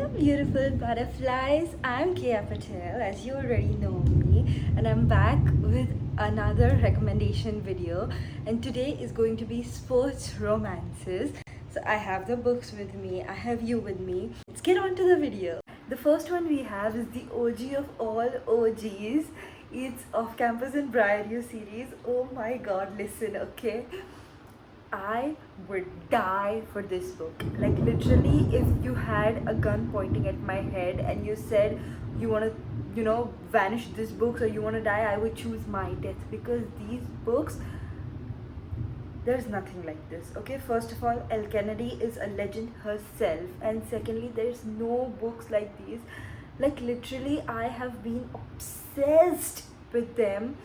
Hello, beautiful butterflies. I'm Kia Patel, as you already know me, and I'm back with another recommendation video. And today is going to be sports romances. So I have the books with me, I have you with me. Let's get on to the video. The first one we have is the OG of all OGs. It's Off Campus and Briar You series. Oh my god, listen, okay? I would die for this book. Like, literally, if you had a gun pointing at my head and you said you want to, vanish this book or you want to die, I would choose my death, because these books, there's nothing like this. Okay, first of all, Elle Kennedy is a legend herself, and secondly, there's no books like these. Like, literally, I have been obsessed with them.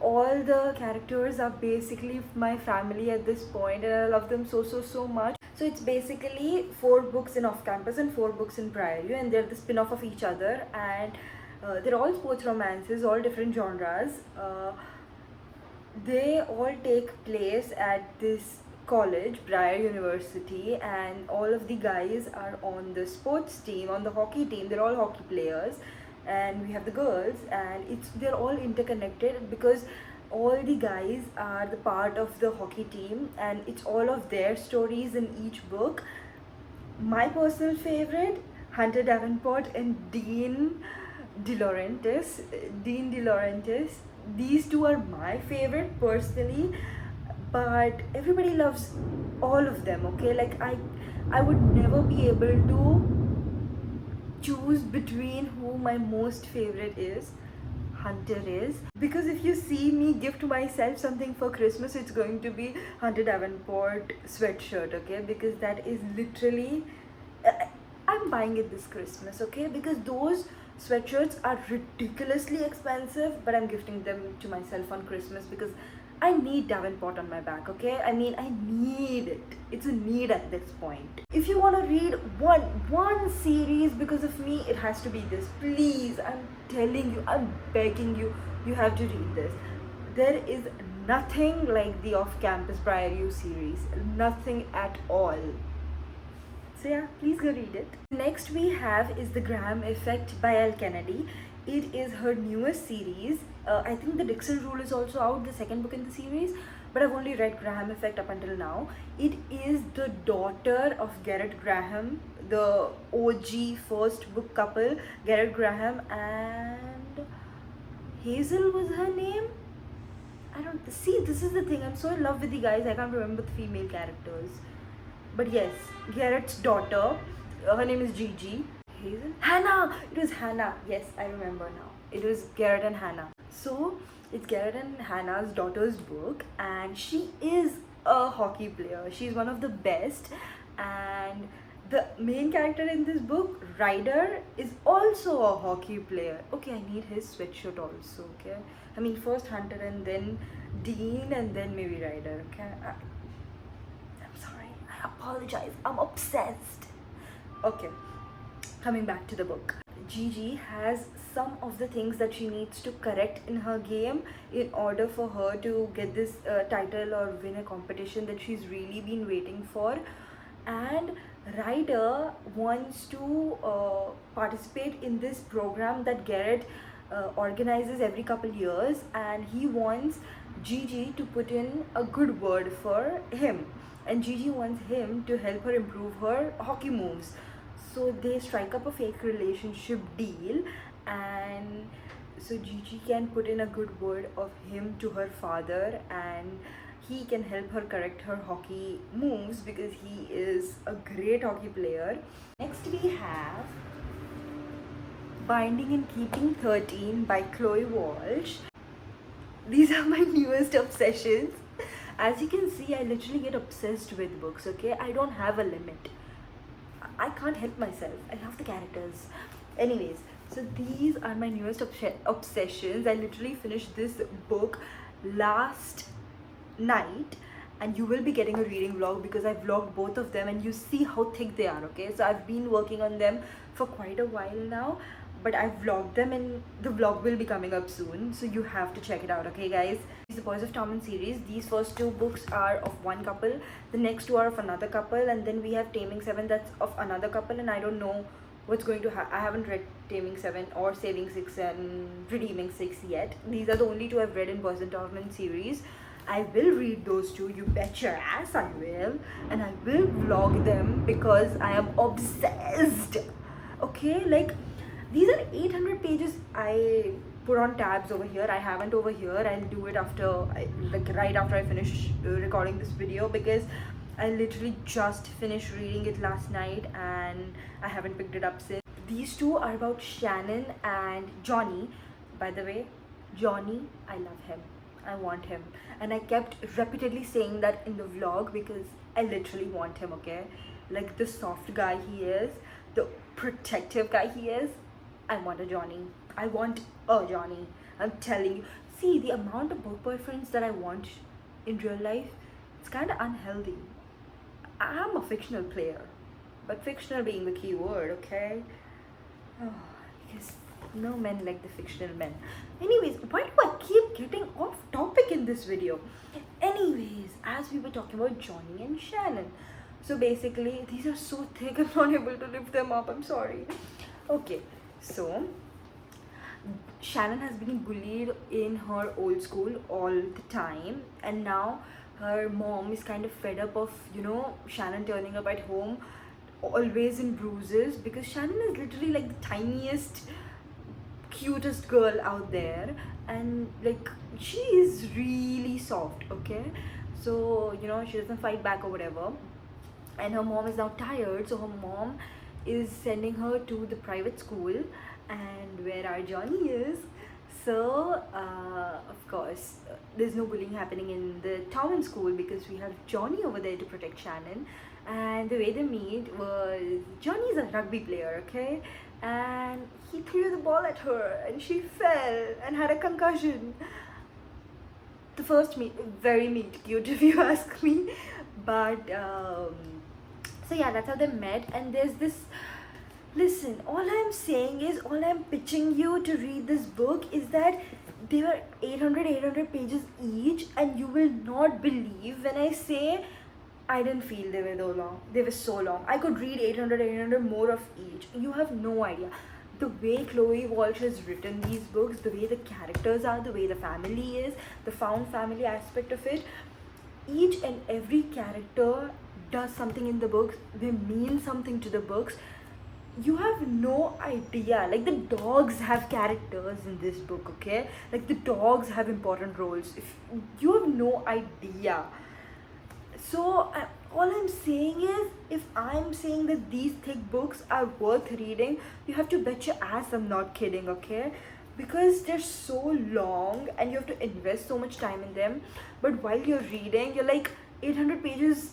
All the characters are basically my family at this point, and I love them so much. So it's basically 4 books in Off Campus and 4 books in Priory, and they're the spin-off of each other, and they're all sports romances, all different genres. They all take place at this college, Briar University, and all of the guys are on the sports team, on the hockey team. They're all hockey players, and we have the girls, and they're all interconnected because all the guys are the part of the hockey team, and it's all of their stories in each book. My personal favorite, Hunter Davenport and De Laurentiis. Dean De Laurentiis. These two are my favorite personally, but everybody loves all of them. Okay, like I would never be able to choose between who my most favorite is. Hunter is, because if you see me gift myself something for Christmas, it's going to be Hunter Davenport sweatshirt. Okay, because that is literally I'm buying it this Christmas. Okay, because those sweatshirts are ridiculously expensive, but I'm gifting them to myself on Christmas because I need Davenport on my back. Okay, I mean, I need it. It's a need at this point. If you want to read one series because of me, it has to be this. Please, I'm telling you, I'm begging you, you have to read this. There is nothing like the Off Campus Prior You series. Nothing at all. So yeah, please go read it. Next we have is The Graham Effect by Elle Kennedy. It is her newest series. I think The Dixon Rule is also out, the second book in the series, but I've only read Graham Effect up until now. It is the daughter of Garrett Graham, the OG first book couple, Garrett Graham and Hazel was her name. I don't see, this is the thing, I'm so in love with the guys, I can't remember the female characters. But yes, Garrett's daughter, her name is Gigi. Hazel? Hannah! It was Hannah. Yes, I remember now. It was Garrett and Hannah. So, it's Garrett and Hannah's daughter's book, and she is a hockey player. She's one of the best, and the main character in this book, Ryder, is also a hockey player. Okay, I need his sweatshirt also, okay? I mean, first Hunter and then Dean and then maybe Ryder, okay? I'm sorry, I apologize, I'm obsessed. Okay, coming back to the book. Gigi has some of the things that she needs to correct in her game in order for her to get this title or win a competition that she's really been waiting for. And Ryder wants to participate in this program that Garrett organizes every couple years, and he wants Gigi to put in a good word for him, and Gigi wants him to help her improve her hockey moves. So they strike up a fake relationship deal, and so Gigi can put in a good word of him to her father, and he can help her correct her hockey moves because he is a great hockey player. Next we have Binding and Keeping 13 by Chloe Walsh. These are my newest obsessions. As you can see, I literally get obsessed with books, okay? I don't have a limit. I can't help myself. I love the characters. Anyways, so these are my newest obsessions. I literally finished this book last night, and you will be getting a reading vlog because I vlogged both of them, and you see how thick they are. Okay, so I've been working on them for quite a while now, but I've vlogged them, and the vlog will be coming up soon, so you have to check it out. Okay guys, the Boys of Torment series. These first 2 books are of one couple, the next 2 are of another couple, and then we have Taming 7 that's of another couple, and I don't know what's going to I haven't read Taming 7 or Saving 6 and Redeeming 6 yet. These are the only two I've read in Person Tournament series. I will read those two, you bet your ass I will, and I will vlog them because I am obsessed. Okay, like these are 800 pages. I put on tabs over here. I haven't over here. I'll do it after like right after I finish recording this video, because I literally just finished reading it last night and I haven't picked it up since. These two are about Shannon and Johnny. By the way, Johnny, I love him. I want him. And I kept repeatedly saying that in the vlog because I literally want him, okay? Like the soft guy he is, the protective guy he is, I want a Johnny. I want a Johnny. I'm telling you. See, the amount of book boyfriends that I want in real life, it's kind of unhealthy. I'm a fictional player, but fictional being the key word, okay? Oh, because no men like the fictional men. Anyways, why do I keep getting off topic in this video? Anyways, as we were talking about Johnny and Shannon. So basically, these are so thick, I'm not able to lift them up, I'm sorry. Okay, so Shannon has been bullied in her old school all the time, and now her mom is kind of fed up of, Shannon turning up at home always in bruises, because Shannon is literally like the tiniest, cutest girl out there, and like she is really soft, okay? So, she doesn't fight back or whatever, and her mom is now tired, so her mom is sending her to the private school, and where our Johnny is. So of course there's no bullying happening in the town school because we have Johnny over there to protect Shannon. And the way they meet was, Johnny's a rugby player, okay, and he threw the ball at her and she fell and had a concussion. The first meet, very meet cute if you ask me, but so yeah, that's how they met. And there's this, listen, all I'm saying is, all I'm pitching you to read this book is that they were 800 pages each, and you will not believe when I say I didn't feel they were so long. They were so long. I could read 800 more of each. You have no idea. The way Chloe Walsh has written these books, the way the characters are, the way the family is, the found family aspect of it, each and every character does something in the books. They mean something to the books. You have no idea. Like the dogs have characters in this book, okay? Like the dogs have important roles. If you have no idea. So all I'm saying is, if I'm saying that these thick books are worth reading, you have to bet your ass I'm not kidding, okay? Because they're so long and you have to invest so much time in them. But while you're reading, you're like 800 pages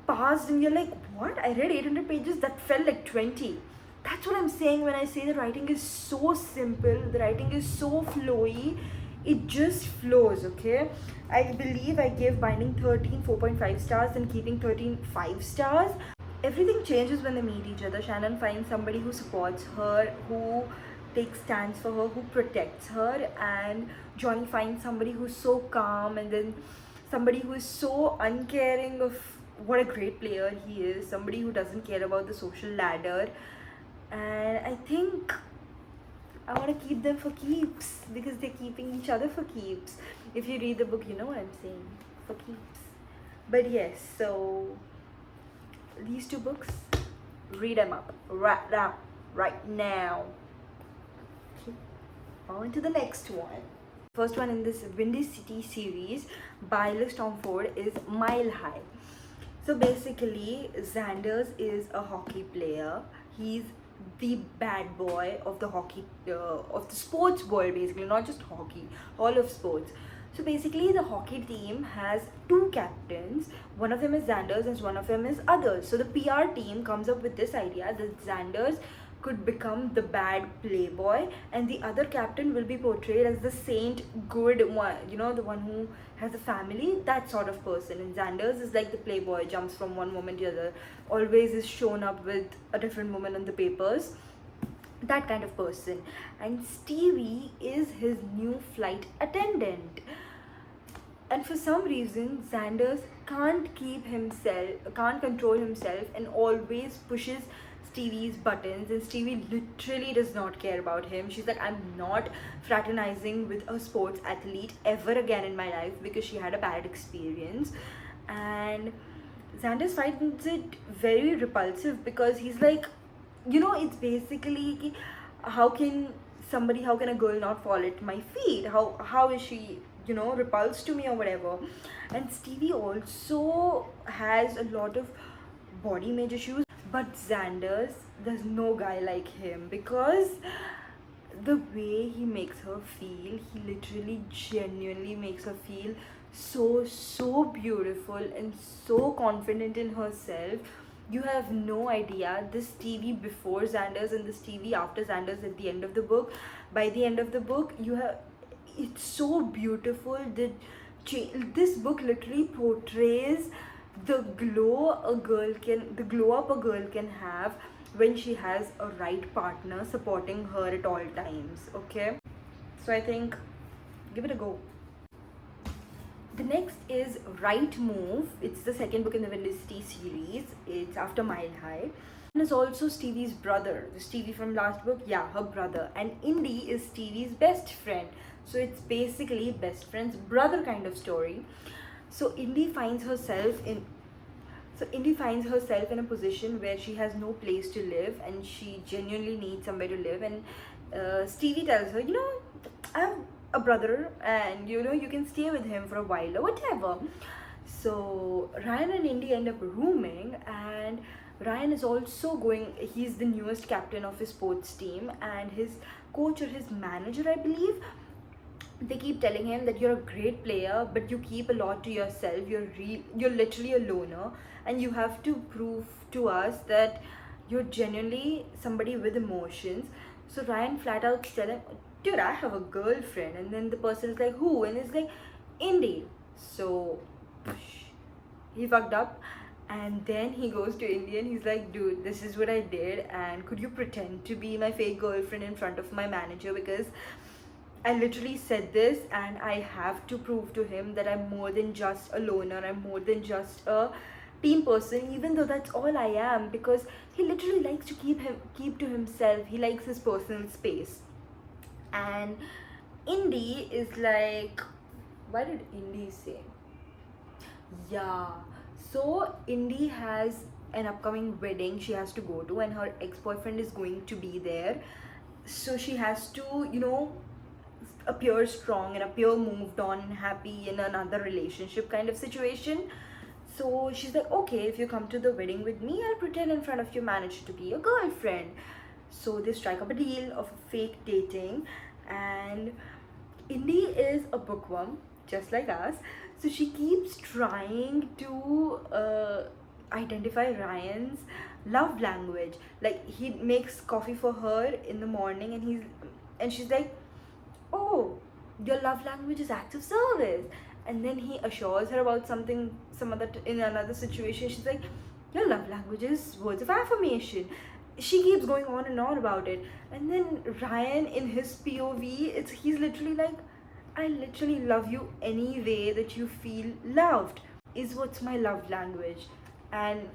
passed and you're like, what? I read 800 pages? That felt like 20. That's what I'm saying when I say the writing is so simple, the writing is so flowy, it just flows, okay? I believe I gave Binding 13 4.5 stars and Keeping 13 5 stars. Everything changes when they meet each other. Shannon finds somebody who supports her, who takes stands for her, who protects her, and Johnny finds somebody who's so calm, and then somebody who is so uncaring of what a great player he is, somebody who doesn't care about the social ladder. And I think I want to keep them for keeps, because they're keeping each other for keeps. If you read the book, you know what I'm saying, for keeps. But yes, so these two books, read them up right now. Okay. On to the next one. First one in this Windy City series by Liz Tomford is Mile High. So basically, Xanders is a hockey player. He's the bad boy of the hockey, of the sports world, basically, not just hockey, all of sports. So basically, the hockey team has two captains. One of them is Xanders and one of them is others. So the PR team comes up with this idea that Xanders could become the bad playboy, and the other captain will be portrayed as the saint good one, the one who has a family, that sort of person. And Xanders is like the playboy, jumps from one woman to the other, always is shown up with a different woman on the papers, that kind of person. And Stevie is his new flight attendant. And for some reason, Xanders can't control himself, and always pushes Stevie's buttons, and Stevie literally does not care about him. She's like, I'm not fraternizing with a sports athlete ever again in my life because she had a bad experience. And Xander finds it very repulsive because he's like, it's basically ki, how can a girl not fall at my feet? How is she, repulsed to me or whatever? And Stevie also has a lot of body image issues, but Xander's, there's no guy like him because the way he makes her feel, he literally genuinely makes her feel so beautiful and so confident in herself. You have no idea. This TV before Xander's and this TV after Xander's at the end of the book. By the end of the book, you have, it's so beautiful. This book literally portrays the glow up a girl can have when she has a right partner supporting her at all times. Okay, so I think give it a go. The next is Right Move. It's the second book in the Felicity series. It's after Mile High. And it's also Stevie's brother. The Stevie from last book, yeah, her brother. And Indy is Stevie's best friend. So it's basically best friend's brother kind of story. So Indy finds herself in a position where she has no place to live and she genuinely needs somewhere to live. And Stevie tells her, I have a brother and you can stay with him for a while or whatever. So Ryan and Indy end up rooming, and Ryan is also he's the newest captain of his sports team, and his coach or his manager, I believe, they keep telling him that you're a great player but you keep a lot to yourself, you're literally a loner, and you have to prove to us that you're genuinely somebody with emotions. So Ryan flat out tells him, dude, I have a girlfriend. And then the person is like, who? And it's like, Indy. So he fucked up, and then he goes to Indy and he's like, dude, this is what I did, and could you pretend to be my fake girlfriend in front of my manager, because I literally said this and I have to prove to him that I'm more than just a loner, I'm more than just a team person, even though that's all I am, because he literally likes to keep to himself. He likes his personal space. And Indy is like, what did Indy say? Yeah, so Indy has an upcoming wedding she has to go to, and her ex-boyfriend is going to be there. So she has to, appear strong and appear moved on and happy in another relationship kind of situation. So she's like, okay, if you come to the wedding with me, I'll pretend in front of your manager to be your girlfriend. So they strike up a deal of fake dating, and Indy is a bookworm just like us. So she keeps trying to identify Ryan's love language. Like, he makes coffee for her in the morning, and she's like, oh, your love language is acts of service. And then he assures her about something, in another situation, she's like, your love language is words of affirmation. She keeps going on and on about it. And then Ryan, in his POV, he's literally like, I literally love you any way that you feel loved is what's my love language. And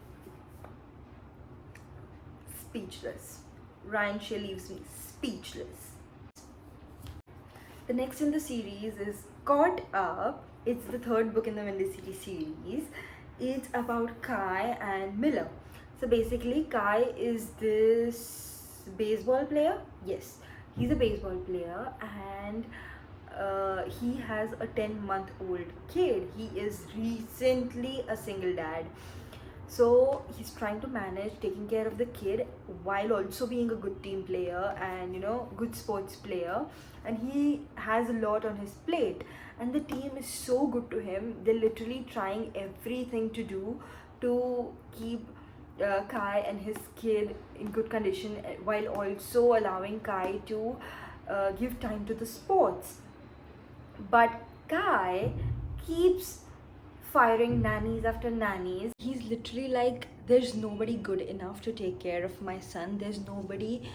speechless. Ryan Shea leaves me speechless. The next in the series is Caught Up. It's the third book in the Windy City series. It's about Kai and Miller. So basically, Kai is this baseball player. Yes, he's a baseball player, and he has a 10-month-old kid. He is recently a single dad. So he's trying to manage taking care of the kid while also being a good team player and good sports player, and he has a lot on his plate, and the team is so good to him. They're literally trying everything to do to keep Kai and his kid in good condition while also allowing Kai to give time to the sports. But Kai keeps firing nannies after nannies. He's literally like, there's nobody good enough to take care of my son. There's nobody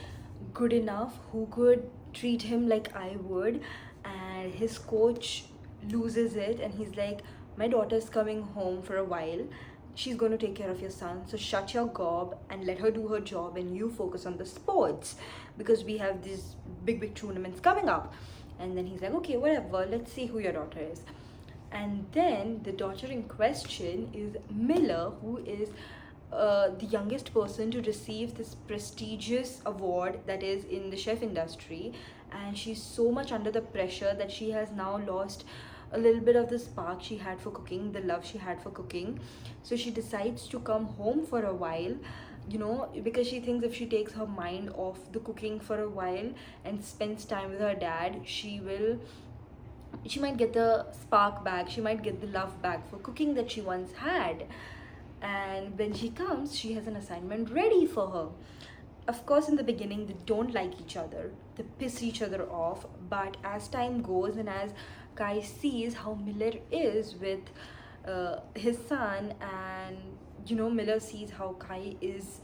good enough who could treat him like I would. And his coach loses it, and he's like, my daughter's coming home for a while. she's going to take care of your son, so shut your gob and let her do her job and you focus on the sports, because we have these big tournaments coming up. And then he's like, okay, whatever, let's see who your daughter is. And then the daughter in question is Miller, who is the youngest person to receive this prestigious award that is in the chef industry. And she's so much under the pressure that she has now lost a little bit of the spark she had for cooking, the love she had for cooking. So she decides to come home for a while, because she thinks if she takes her mind off the cooking for a while and spends time with her dad, she might get the spark back, she might get the love back for cooking that she once had. And when she comes, she has an assignment ready for her. Of course, in the beginning, they don't like each other, they piss each other off, but as time goes and as Kai sees how Miller is with his son, and Miller sees how Kai is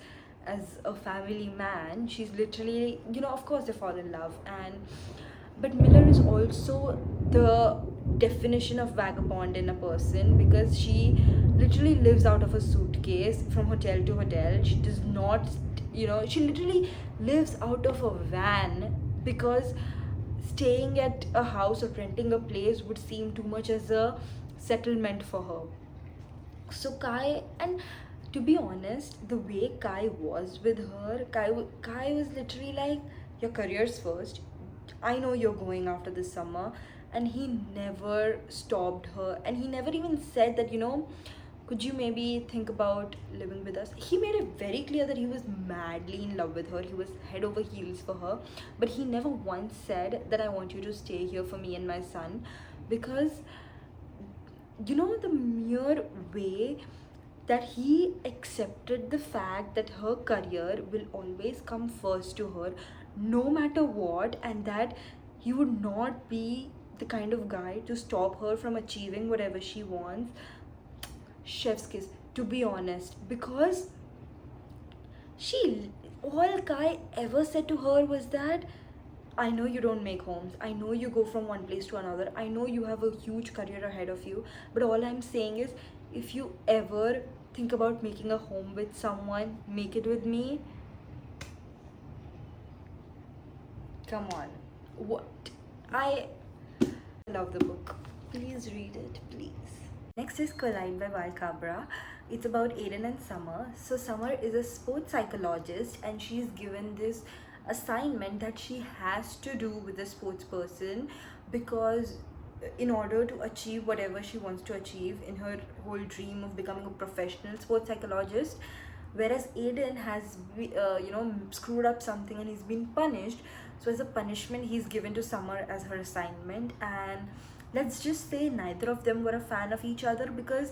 as a family man, she's literally, of course they fall in love. But Miller is also the definition of vagabond in a person, because she literally lives out of a suitcase from hotel to hotel. She does not, she literally lives out of a van, because staying at a house or renting a place would seem too much as a settlement for her. So Kai, and to be honest, the way Kai was with her, Kai was literally like, your career's first, I know you're going after this summer. And he never stopped her, and he never even said that, could you maybe think about living with us. He made it very clear that he was madly in love with her, he was head over heels for her, but he never once said that I want you to stay here for me and my son. Because the mere way that he accepted the fact that her career will always come first to her no matter what, and that he would not be the kind of guy to stop her from achieving whatever she wants. Chef's kiss, to be honest, because she all Kai ever said to her was that, I know you don't make homes, I know you go from one place to another, I know you have a huge career ahead of you, but all I'm saying is, if you ever think about making a home with someone, make it with me. Come on. What? I love the book. Please read it, please. Next is Collide by Val Cabra. It's about Aiden and Summer. So Summer is a sports psychologist, and she's given this assignment that she has to do with a sports person, because in order to achieve whatever she wants to achieve in her whole dream of becoming a professional sports psychologist, whereas Aiden has screwed up something and he's been punished. So as a punishment, he's given to Summer as her assignment. And let's just say neither of them were a fan of each other, because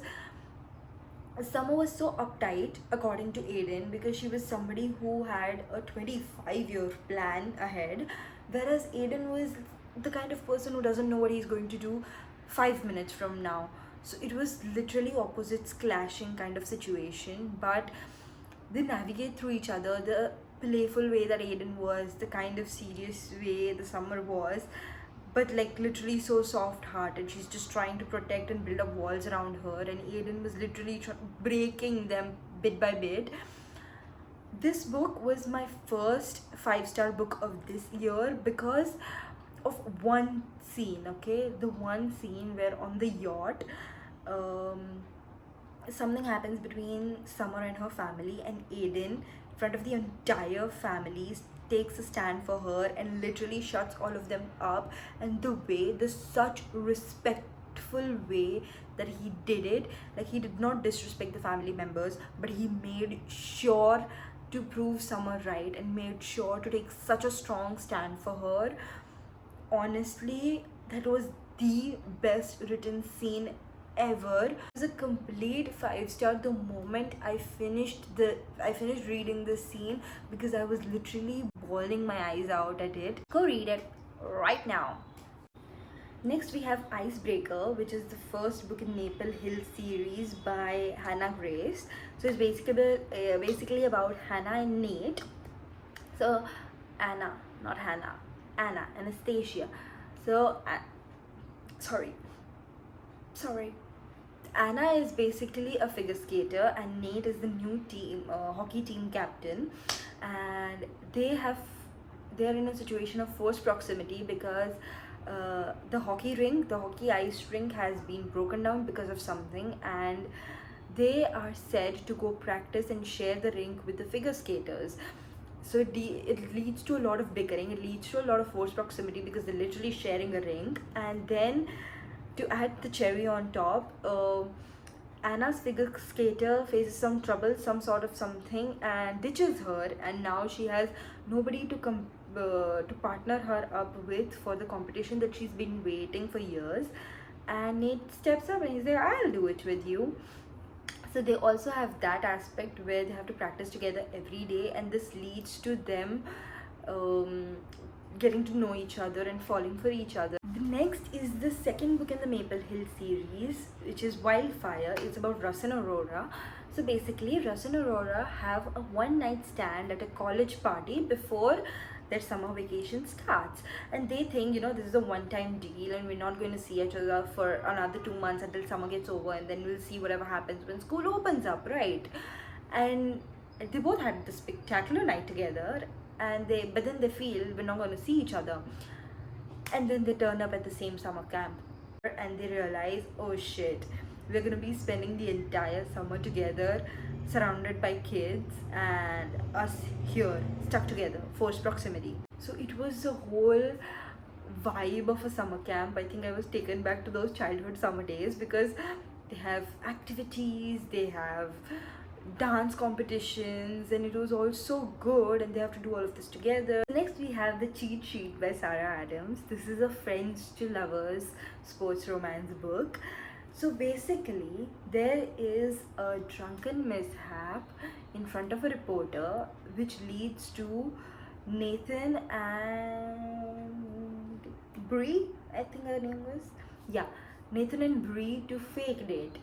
Summer was so uptight according to Aiden, because she was somebody who had a 25-year plan ahead, whereas Aiden was the kind of person who doesn't know what he's going to do 5 minutes from now. So it was literally opposites clashing kind of situation, but they navigate through each other. The playful way that Aiden was, the kind of serious way the Summer was, but like literally so soft hearted. She's just trying to protect and build up walls around her, and Aiden was literally breaking them bit by bit. This book was my first 5-star book of this year because of one scene, okay? The one scene where on the yacht, something happens between Summer and her family, and Aiden, in front of the entire family, takes a stand for her and literally shuts all of them up. And the such respectful way that he did it, like he did not disrespect the family members, but he made sure to prove Summer right and made sure to take such a strong stand for her. Honestly, that was the best written scene ever. It was a complete 5-star the moment I finished reading this scene, because I was literally bawling my eyes out at it. Go read it right now. Next we have Icebreaker, which is the first book in Maple Hill series by Hannah Grace. So it's basically about Hannah and Nate. So Anna, not Hannah, Anna, Anastasia. So sorry, Anna is basically a figure skater, and Nate is the new team hockey team captain, and they're in a situation of forced proximity because the hockey ice rink has been broken down because of something, and they are said to go practice and share the rink with the figure skaters. So it leads to a lot of bickering, it leads to a lot of forced proximity because they're literally sharing a ring. And then to add the cherry on top, Anna's figure skater faces some trouble, some sort of something, and ditches her, and now she has nobody to partner her up with for the competition that she's been waiting for years. And Nate steps up and he's like, I'll do it with you. So they also have that aspect where they have to practice together every day, and this leads to them um, getting to know each other and falling for each other. The next is the second book in the Maple Hill series, which is Wildfire. It's about Russ and Aurora. So basically, Russ and Aurora have a one night stand at a college party before their summer vacation starts, and they think, this is a one time deal and we're not going to see each other for another 2 months until summer gets over, and then we'll see whatever happens when school opens up, right? And they both had this spectacular night together, and but then they feel we're not going to see each other, and then they turn up at the same summer camp and they realize, oh shit, we're going to be spending the entire summer together surrounded by kids, and us here stuck together, forced proximity. So it was a whole vibe of a summer camp. I think I was taken back to those childhood summer days because they have activities, they have dance competitions, and it was all so good, and they have to do all of this together. Next we have The Cheat Sheet by Sarah Adams. This is a friends to lovers sports romance book. So basically, there is a drunken mishap in front of a reporter which leads to Nathan and Bree, I think her name was. Yeah, Nathan and Bree to fake date,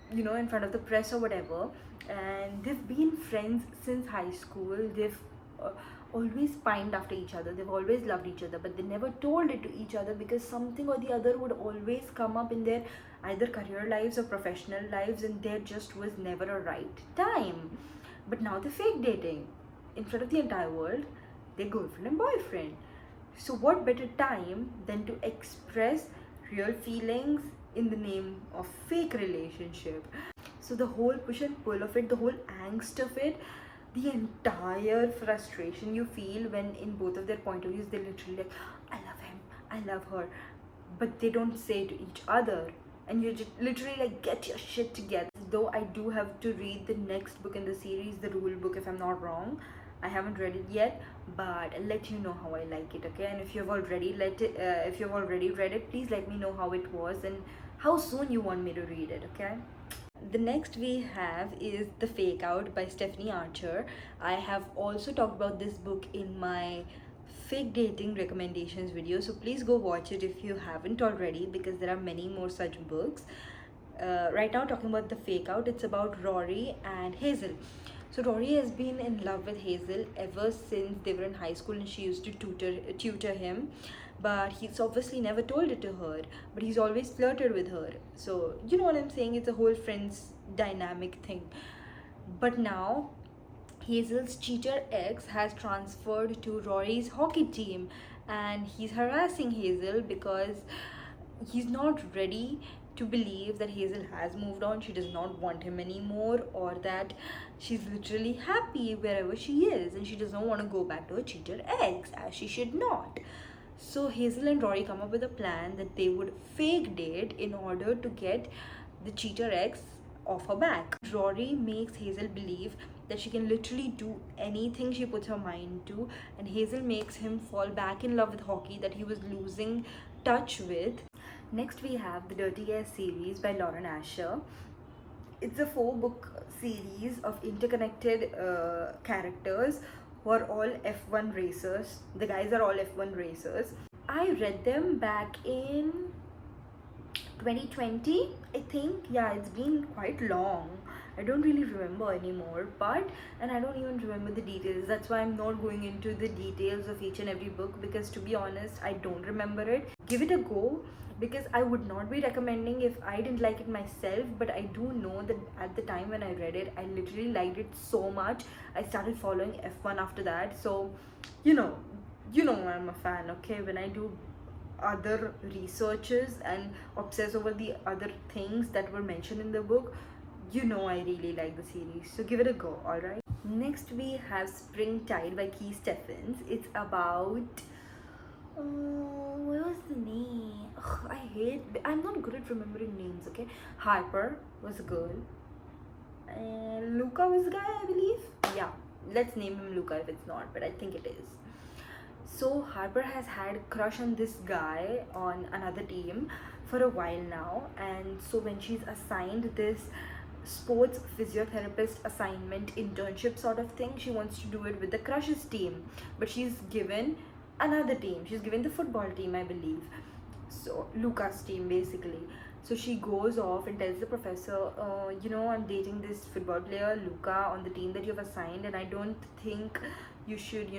in front of the press or whatever. And they've been friends since high school. They've always pined after each other, they've always loved each other, but they never told it to each other because something or the other would always come up in their either career lives or professional lives, and there just was never a right time. But now they're fake dating in front of the entire world. They're girlfriend and boyfriend. So what better time than to express real feelings in the name of fake relationship? So the whole push and pull of it, the whole angst of it, the entire frustration you feel when in both of their point of views they're literally like, I love him, I love her, but they don't say to each other, and you just literally like, get your shit together. Though I do have to read the next book in the series, the rule book, if I'm not wrong. I haven't read it yet, but I'll let you know how I like it, okay? And if you've already read it, please let me know how it was and how soon you want me to read it, okay? The next we have is The Fake Out by Stephanie Archer. I have also talked about this book in my fake dating recommendations video, so please go watch it if you haven't already, because there are many more such books. Right now, talking about The Fake Out, it's about Rory and Hazel. So Rory has been in love with Hazel ever since they were in high school, and she used to tutor him, but he's obviously never told it to her, but he's always flirted with her. So you know what I'm saying, it's a whole friends dynamic thing. But now Hazel's cheater ex has transferred to Rory's hockey team, and he's harassing Hazel because he's not ready to believe that Hazel has moved on, she does not want him anymore, or that she's literally happy wherever she is and she does not want to go back to her cheater ex, as she should not. So Hazel and Rory come up with a plan that they would fake date in order to get the cheater ex off her back. Rory makes Hazel believe that she can literally do anything she puts her mind to, and Hazel makes him fall back in love with hockey that he was losing touch with. Next we have the Dirty Air series by Lauren Asher. It's a 4-book series of interconnected characters who are all F1 racers. The guys are all F1 racers. I read them back in 2020, I think. Yeah, it's been quite long. I don't really remember anymore, and I don't even remember the details. That's why I'm not going into the details of each and every book, because to be honest, I don't remember it. Give it a go, because I would not be recommending if I didn't like it myself, but I do know that at the time when I read it, I literally liked it so much. I started following F1 after that. So, you know, I'm a fan, okay? When I do other researches and obsess over the other things that were mentioned in the book, I really like the series. So give it a go, alright? Next, we have Springtide by Key Stephens. It's about. What was the name? Ugh, I'm not good at remembering names, okay? Harper was a girl. And Luca was a guy, I believe. Yeah, let's name him Luca if it's not, but I think it is. So Harper has had a crush on this guy on another team for a while now, and so when she's assigned this sports physiotherapist assignment internship sort of thing, she wants to do it with the crush's team, but she's given another team. She's given the football team, I believe. So Luca's team basically. So she goes off and tells the professor, I'm dating this football player Luca on the team that you've assigned, and I don't think you should,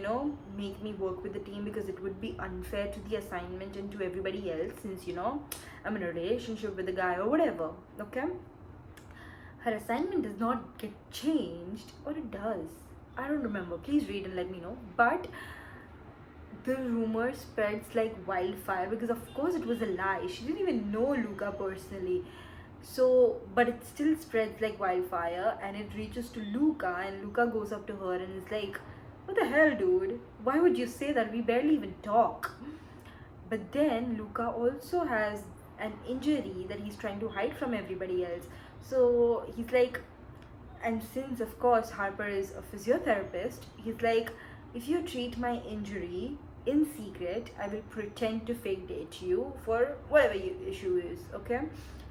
make me work with the team, because it would be unfair to the assignment and to everybody else, since I'm in a relationship with the guy or whatever. Okay, her assignment does not get changed, or it does, I don't remember. Please read and let me know. But the rumor spreads like wildfire, because of course it was a lie. She didn't even know Luca personally. So, but it still spreads like wildfire, and it reaches to Luca, and Luca goes up to her and is like, what the hell, dude? Why would you say that? We barely even talk. But then Luca also has an injury that he's trying to hide from everybody else. So he's like, and since of course Harper is a physiotherapist, he's like, if you treat my injury in secret, I will pretend to fake date you for whatever your issue is, okay?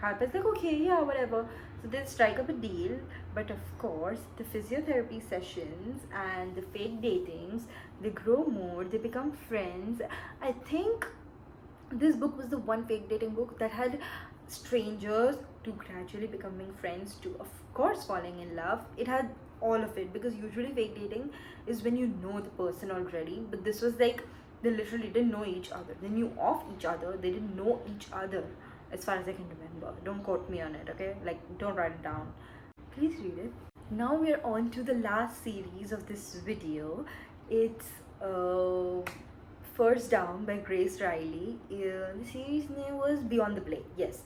Harper's like, okay, yeah, whatever. So they strike up a deal, but of course, the physiotherapy sessions and the fake datings, they grow more, they become friends. I think this book was the one fake dating book that had strangers to gradually becoming friends to of course falling in love. It had all of it, because usually fake dating is when you know the person already, but this was like they literally didn't know each other. They knew of each other, they didn't know each other, as far as I can remember. Don't quote me on it, okay? Like, don't write it down. Please read it. Now we're on to the last series of this video. It's First Down by Grace Riley. The series name was Beyond the Play. Yes,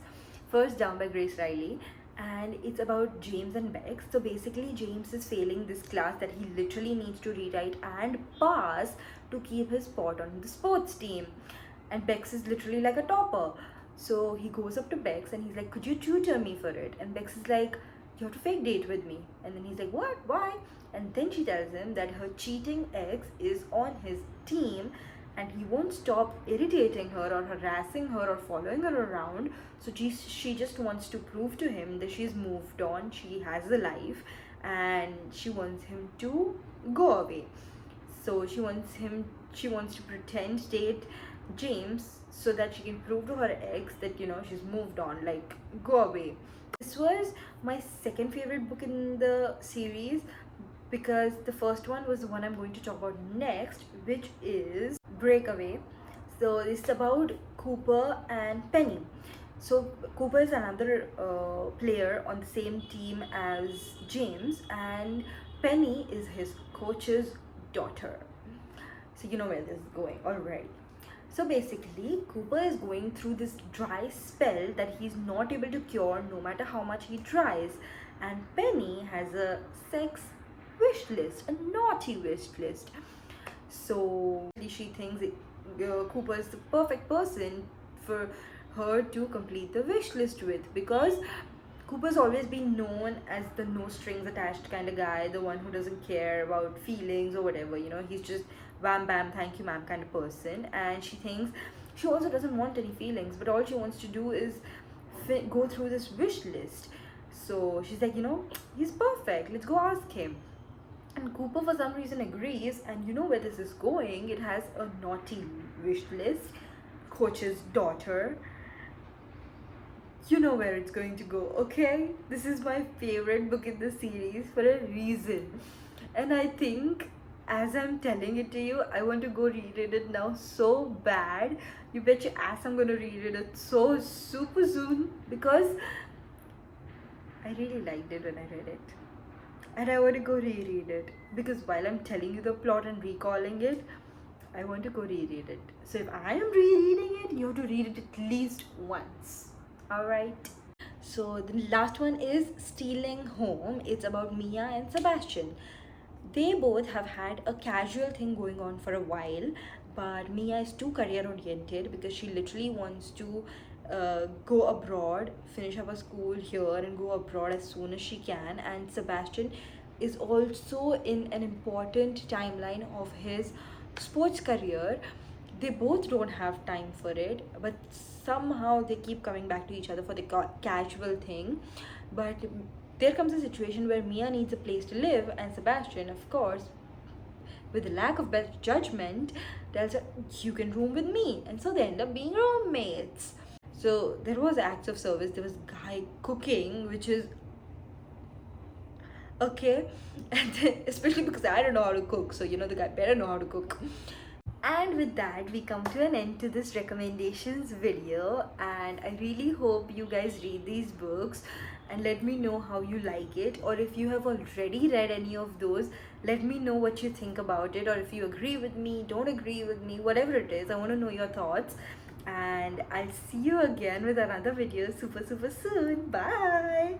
First Down by Grace Riley. And it's about James and Bex. So basically, James is failing this class that he literally needs to rewrite and pass to keep his spot on the sports team. And Bex is literally like a topper. So he goes up to Bex and he's like, could you tutor me for it? And Bex is like, you have to fake date with me. And then he's like, what? Why? And then she tells him that her cheating ex is on his team, and he won't stop irritating her or harassing her or following her around. So she just wants to prove to him that she's moved on, she has a life, and she wants him to go away. So she wants to pretend date James so that she can prove to her ex that she's moved on, like, go away. This was my second favorite book in the series, because the first one was the one I'm going to talk about next, which is Breakaway. So it's about Cooper and Penny. So Cooper is another player on the same team as James, and Penny is his coach's daughter. So you know where this is going already. So basically, Cooper is going through this dry spell that he's not able to cure no matter how much he tries. And Penny has a sex wish list, a naughty wish list. So she thinks Cooper is the perfect person for her to complete the wish list with, because Cooper's always been known as the no strings attached kind of guy, the one who doesn't care about feelings or whatever, he's just wham bam thank you ma'am kind of person. And she thinks she also doesn't want any feelings, but all she wants to do is go through this wish list. So she's like, he's perfect, let's go ask him. And Cooper for some reason agrees, and you know where this is going. It has a naughty wish list, coach's daughter. you know where it's going to go, okay? This is my favorite book in the series for a reason. And I think as I'm telling it to you, I want to go reread it now so bad. You bet your ass I'm gonna reread it so super soon because I really liked it when I read it. And I want to go reread it because while I'm telling you the plot and recalling it, I want to go reread it. So if I am rereading it, you have to read it at least once. Alright? So the last one is Stealing Home. It's about Mia and Sebastian. They both have had a casual thing going on for a while, but Mia is too career oriented because she literally wants to go abroad, finish up her school here, and go abroad as soon as she can. And Sebastian is also in an important timeline of his sports career. They both don't have time for it, but somehow they keep coming back to each other for the casual thing. But there comes a situation where Mia needs a place to live, and Sebastian, of course, with a lack of best judgment, tells her, "You can room with me." And so they end up being roommates. So there was acts of service. There was guy cooking, which is okay, and then, especially because I don't know how to cook, so the guy better know how to cook. And with that, we come to an end to this recommendations video, and I really hope you guys read these books and let me know how you like it, or if you have already read any of those, let me know what you think about it, or if you agree with me, don't agree with me, whatever it is, I want to know your thoughts. And I'll see you again with another video super soon. Bye.